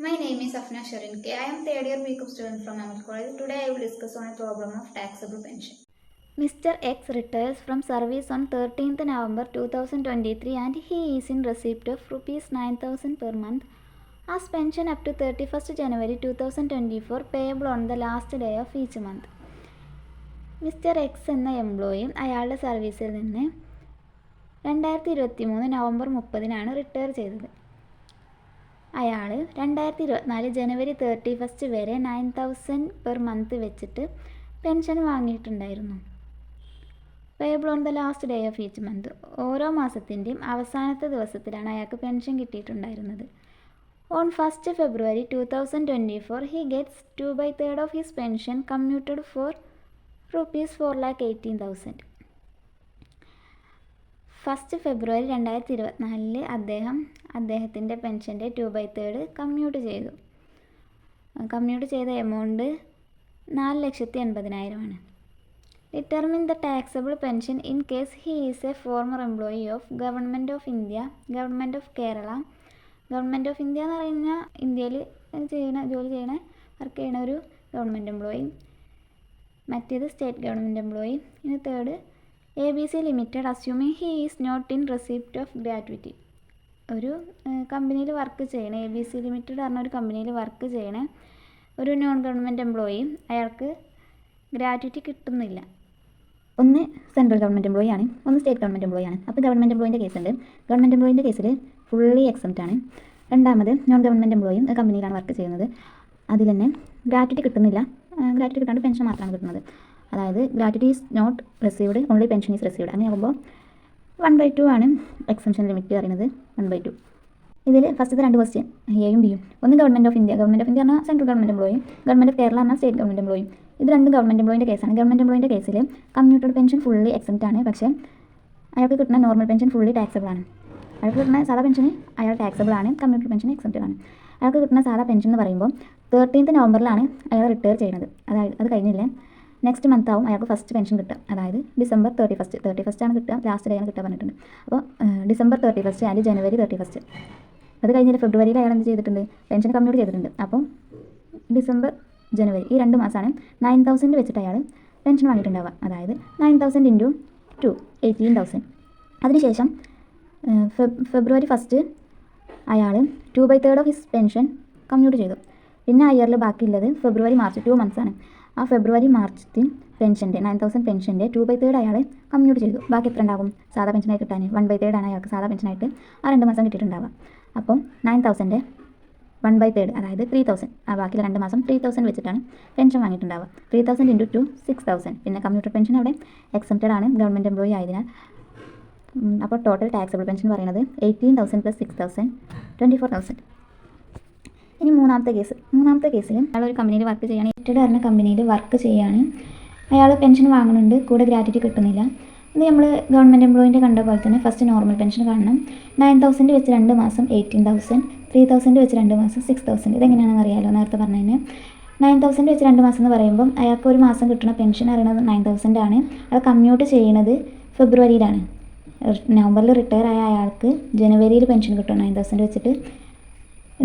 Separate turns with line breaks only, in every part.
My name is Afna Sharin K. I am third year BCom student from Ahmed College. Today I will discuss on a problem of taxable pension. Mr. X retires from service on 13th November 2023 and he is in receipt of rupees 9,000 per month as pension up to 31st January 2024 payable on the last day of each month. Mister X എന്ന employee അയാളുടെ സർവീസിൽ നിന്ന് 2023 November 30-നാണ് retire ചെയ്തത്. അയാൾ 2024 ജനുവരി 31 വരെ 9,000 per month വെച്ചിട്ട് pension വാങ്ങിയിട്ടുണ്ടായിരുന്നു. Payable on the last day of each month. ഓരോ മാസത്തിൻ്റെയും അവസാനത്തെ ദിവസത്തിലാണ് അയാൾക്ക് പെൻഷൻ കിട്ടിയിട്ടുണ്ടായിരുന്നത്. On 1st February 2024 he gets 2/3 of his pension commuted for rupees 4,18,000. 1st February 2024 അദ്ദേഹത്തിൻ്റെ പെൻഷൻ്റെ 2/3 കമ്മ്യൂട്ട് ചെയ്ത amount 4,80,000 determine the taxable pension in case he is a former employee of government of India, government of Kerala. Government of India എന്ന് പറഞ്ഞാൽ ഇന്ത്യയിൽ work ചെയ്യണ ഒരു government employee. മറ്റേത് state government employee. ഇനി third ABC limited assuming he is not in receipt of gratuity. ഒരു കമ്പനിയിൽ work ചെയ്യണ ABC ലിമിറ്റഡ് പറഞ്ഞ ഒരു കമ്പനിയിൽ വർക്ക് ചെയ്യണ ഒരു നോൺ ഗവൺമെൻറ് എംപ്ലോയി, അയാൾക്ക് ഗ്രാറ്റുവിറ്റി കിട്ടുന്നില്ല. ഒന്ന് സെൻട്രൽ ഗവൺമെൻറ് എംപ്ലോയി ആണ്, ഒന്ന് സ്റ്റേറ്റ് ഗവൺമെൻറ് എംപ്ലോയി ആണ്. അപ്പോൾ ഗവൺമെൻറ് എംപ്ലോയിൻ്റെ കേസുണ്ട്. ഗവൺമെൻറ് എംപ്ലോയിൻ്റെ കേസിൽ ഫുള്ളി എക്സംപ്റ്റ് ആണ്. രണ്ടാമത് നോൺ ഗവൺമെൻറ് എംപ്ലോയിയും കമ്പനിയിലാണ് വർക്ക് ചെയ്യുന്നത്. അതിൽ തന്നെ ഗ്രാറ്റുവിറ്റി കിട്ടുന്നില്ല. ഗ്രാറ്റുവിറ്റി കിട്ടാണ്ട് പെൻഷൻ മാത്രമാണ് കിട്ടുന്നത്. അതായത് gratuity is not received, only pension is received. അങ്ങനെ ആകുമ്പോൾ 1/2 ആണ് എക്സംപ്ഷൻ ലിമിറ്റ് പറയുന്നത്. 1/2. ഇതിൽ ഫസ്റ്റത്തെ 2 ക്വസ്റ്റ്യൻ എയും ബിയും. ഒന്ന് ഗവൺമെൻറ് ഓഫ് ഇന്ത്യ പറഞ്ഞാൽ central government employee, government of Kerala പറഞ്ഞാൽ സ്റ്റേറ്റ് ഗവൺമെൻറ് എംപ്ലോയി. ഇത് രണ്ടും ഗവൺമെൻറ് എംപ്ലോയിൻ്റെ കേസാണ്. ഗവൺമെൻറ് എംപ്ലോയിൻ്റെ കേസിൽ കമ്മ്യൂട്ടഡ് പെൻഷൻ ഫുള്ളി എക്സംപ്റ്റ് ആണ്. പക്ഷേ അയാൾക്ക് കിട്ടുന്ന നോർമൽ പെൻഷൻ ഫുള്ളി ടാക്സബിൾ ആണ്. അയാൾക്ക് കിട്ടുന്ന സാധാ പെൻഷന് അയാൾ ടാക്സബിൾ ആണ്, കമ്മ്യൂട്ടഡ് പെൻഷൻ എക്സംപ്റ്റഡ് ആണ്. അയാൾക്ക് കിട്ടുന്ന സാധാ പെൻഷൻ എന്ന് പറയുമ്പോൾ 13th നവംബറിലാണ് അയാൾ റിട്ടയർ ചെയ്യുന്നത്. അതായത് അത് കഴിഞ്ഞില്ലേ, നെക്സ്റ്റ് മന്ത് ആവും അയാൾക്ക് ഫസ്റ്റ് പെൻഷൻ കിട്ടുക. അതായത് ഡിസംബർ 31 ആണ് കിട്ടുക, ലാസ്റ്റ് ഡേ ആണ് കിട്ടുക പറഞ്ഞിട്ടുണ്ട്. അപ്പോൾ ഡിസംബർ 31 അല്ലെങ്കിൽ ജനുവരി 31. അത് കഴിഞ്ഞിട്ട് ഫെബ്രുവരിയിൽ അയാൾ എന്ത് ചെയ്തിട്ടുണ്ട്, പെൻഷൻ കമ്മ്യൂട്ട് ചെയ്തിട്ടുണ്ട്. അപ്പം ഡിസംബർ ജനുവരി ഈ 2 മാസമാണ് 9,000 വെച്ചിട്ട് അയാൾ പെൻഷൻ വാങ്ങിയിട്ടുണ്ടാവുക. അതായത് 9,000 × 2 18,000. അതിനുശേഷം ഫെബ്രുവരി 1 അയാൾ 2/3 ഓഫ് ഹിസ് പെൻഷൻ കമ്മ്യൂട്ട് ചെയ്തു. പിന്നെ ആ ഇയറിൽ ബാക്കിയുള്ളത് ഫെബ്രുവരി മാർച്ച് 2 months ആണ്. ആ ഫെബ്രുവരി മാർച്ച് പെൻഷൻ്റെ 9,000 പെൻഷൻ്റെ 2/3 അയാൾ കമ്മ്യൂട്ട് ചെയ്തു. ബാക്കി എത്ര ഉണ്ടാകും സാധാ പെൻഷനായി കിട്ടാൻ? 1/3 ആണ് അയാൾക്ക് സാധാ പെൻഷനായിട്ട് ആ 2 മാസം കിട്ടിയിട്ടുണ്ടാവുക. അപ്പം 9,000 1/3 അതായത് 3,000. ആ ബാക്കിയുള്ള 2 മാസം 3,000 വെച്ചിട്ടാണ് പെൻഷൻ വാങ്ങിയിട്ടുണ്ടാവുക. 3,000 × 2 6,000. പിന്നെ കമ്മ്യൂട്ടർ പെൻഷൻ അവിടെ എക്സംപ്റ്റഡ് ആണ് ഗവൺമെൻറ് എംപ്ലോയി ആയതിനാൽ. അപ്പോൾ ടോട്ടൽ ടാക്സബിൾ പെൻഷൻ പറയുന്നത് 18,000 + 6,000 24,000. ഇനി മൂന്നാമത്തെ കേസിൽ അയാൾ ഒരു കമ്പനിയിൽ വർക്ക് ചെയ്യുകയാണ്. ഏറ്റഡ് പറഞ്ഞ കമ്പനിയിൽ വർക്ക് ചെയ്യുകയാണ്. അയാൾ പെൻഷൻ വാങ്ങുന്നുണ്ട്, കൂടെ ഗ്രാറ്റുവിറ്റി കിട്ടുന്നില്ല. ഇത് നമ്മൾ ഗവൺമെൻറ് എംപ്ലോയിൻ്റെ കണ്ട പോലെ തന്നെ ഫസ്റ്റ് നോർമൽ പെൻഷൻ കാണണം. 9,000 വെച്ച് 2 മാസം 18,000, 3,000 വെച്ച് 2 മാസം 6,000. ഇതെങ്ങനെയാണെന്ന് അറിയാമല്ലോ, നേരത്തെ പറഞ്ഞതിന്. 9,000 വെച്ച് 2 മാസം എന്ന് പറയുമ്പം അയാൾക്ക് ഒരു മാസം കിട്ടുന്ന പെൻഷൻ അറിയണത് 9,000 ആണ്. അത് കമ്മ്യൂട്ട് ചെയ്യുന്നത് ഫെബ്രുവരിയിലാണ്. നവംബറിൽ റിട്ടയർ ആയ അയാൾക്ക് ജനുവരിയിൽ പെൻഷൻ കിട്ടും 9,000 വെച്ചിട്ട്,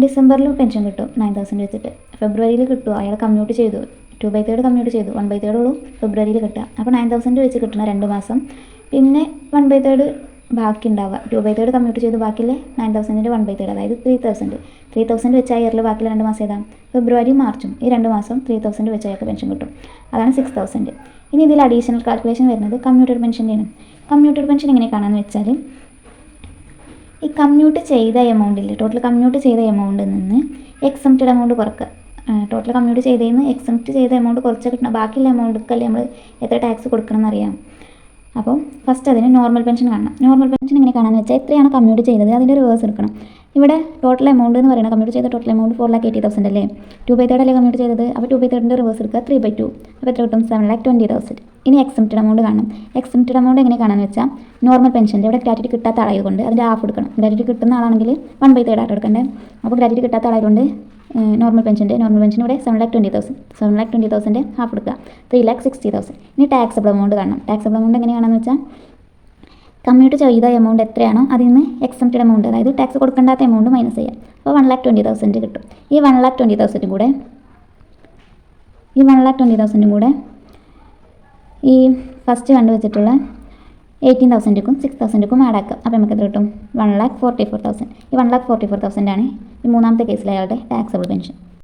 ഡിസംബറിലും പെൻഷൻ കിട്ടും 9,000 വെച്ചിട്ട്, ഫെബ്രുവരിയിൽ കിട്ടുമോ അയാൾ കമ്മ്യൂട്ട് ചെയ്തു. 2/3 കമ്മ്യൂട്ട് ചെയ്തു, 1/3 ഉള്ളൂ ഫെബ്രുവരിയിൽ കിട്ടുക. അപ്പോൾ 9,000 വെച്ച് കിട്ടുന്ന 2 മാസം, പിന്നെ 1/3 ബാക്കി ഉണ്ടാവുക. 2/3 കമ്മ്യൂട്ട് ചെയ്തു, ബാക്കിയില്ലേ 9,000ൻ്റെ 1/3 അതായത് 3,000 വെച്ച് ആ ഇയറിൽ ബാക്കിയുള്ള 2 മാസം ഏതാണ്? ഫെബ്രുവരി മാർച്ചും. ഈ 2 മാസം 3,000 വെച്ച് അയാൾക്ക് പെൻഷൻ കിട്ടും. അതാണ് 6,000. ഇനി ഇതിൽ അഡീഷണൽ കാൽക്കുലേഷൻ വരുന്നത് കമ്മ്യൂട്ടഡ് പെൻഷൻ്റെയാണ്. കമ്മ്യൂട്ടഡ് പെൻഷൻ എങ്ങനെ കാണാമെന്ന് വെച്ചാൽ, ഈ കമ്മ്യൂട്ട് ചെയ്ത എമൗണ്ടിൽ ടോട്ടൽ കമ്മ്യൂട്ട് ചെയ്ത എമൗണ്ടിൽ നിന്ന് എക്സംപ്റ്റഡ് എമൗണ്ട് കുറക്കുക. ടോട്ടൽ കമ്മ്യൂട്ട് ചെയ്തതിൽ നിന്ന് എക്സംപ്റ്റ് ചെയ്ത എമൗണ്ട് കുറച്ച് കിട്ടണം. ബാക്കിയുള്ള എമൗണ്ടൊക്കെ നമ്മൾ എത്ര ടാക്സ് കൊടുക്കണം എന്നറിയാം. അപ്പോൾ ഫസ്റ്റ് അതിന് നോർമൽ പെൻഷൻ കാണണം. നോർമൽ പെൻഷൻ എങ്ങനെ കാണാമെന്ന് വെച്ചാൽ, എത്രയാണ് കമ്മ്യൂട്ട് ചെയ്തത് അതിൻ്റെ റിവേഴ്സ് എടുക്കണം. ഇവിടെ ടോട്ടൽ എമൗണ്ട് എന്ന് പറയുന്നത് കമ്മ്യൂട്ട് ചെയ്ത ടോട്ടൽ എമൗണ്ട് 4,80,000 അല്ലേ. 2/3 അല്ലേ കമ്മ്യൂട്ട് ചെയ്തത്. അപ്പോൾ 2/3 റിവേഴ്സ് എടുക്കുക, 3/2. അപ്പോൾ എത്ര കിട്ടും? 7,20,000. ഇനി എക്സംപ്റ്റഡ് എമൗണ്ട് കാണണം. എക്സംപ്റ്റഡ് എമൗണ്ട് എങ്ങനെ കാണാമെന്ന് വെച്ചാൽ, നോർമൽ പെൻഷൻ്റെ ഇവിടെ ഗ്രാറ്റുവിറ്റി കിട്ടാത്ത ആളായതുകൊണ്ട് അതിൻ്റെ ഹാഫ് എടുക്കണം. ഗ്രാറ്റുവിറ്റി കിട്ടുന്ന ആളാണെങ്കിൽ 1/3 ആയിട്ട് എടുക്കണ്ടേ. അപ്പോൾ ഗ്രാറ്റുവിറ്റി കിട്ടാത്ത ആളായതുകൊണ്ട് നോർമൽ പെൻഷൻ ഇവിടെ 7,20,000 ഹാഫ് എടുക്കുക, 3,60,000. ഇനി ടാക്സബിൾ എമൗണ്ട് കാണണം. ടാക്സബിൾ എമൗണ്ട് എങ്ങനെയാണെന്ന് വെച്ചാൽ, കമ്മ്യൂട്ട് ചെയ്ത എമൗണ്ട് എത്രയാണോ അതിൽ നിന്ന് എക്സംപ്റ്റഡ് എമൗണ്ട്, അതായത് ടാക്സ് കൊടുക്കേണ്ടാത്ത എമൗണ്ട് മൈനസ് ചെയ്യാം. അപ്പോൾ 1,20,000 കിട്ടും. ഈ 1,20,000 കൂടെ ഈ ഫസ്റ്റ് കണ്ടുവച്ചിട്ടുള്ള 18,000ക്കും 6,000ക്കും ആഡ് ആക്കാം. അപ്പോൾ നമുക്ക് എത്ര കിട്ടും? 1,44,000. ഈ 1,44,000 ആണ് ഈ മൂന്നാമത്തെ കേസിലെ അയാളുടെ ടാക്സബിൾ പെൻഷൻ.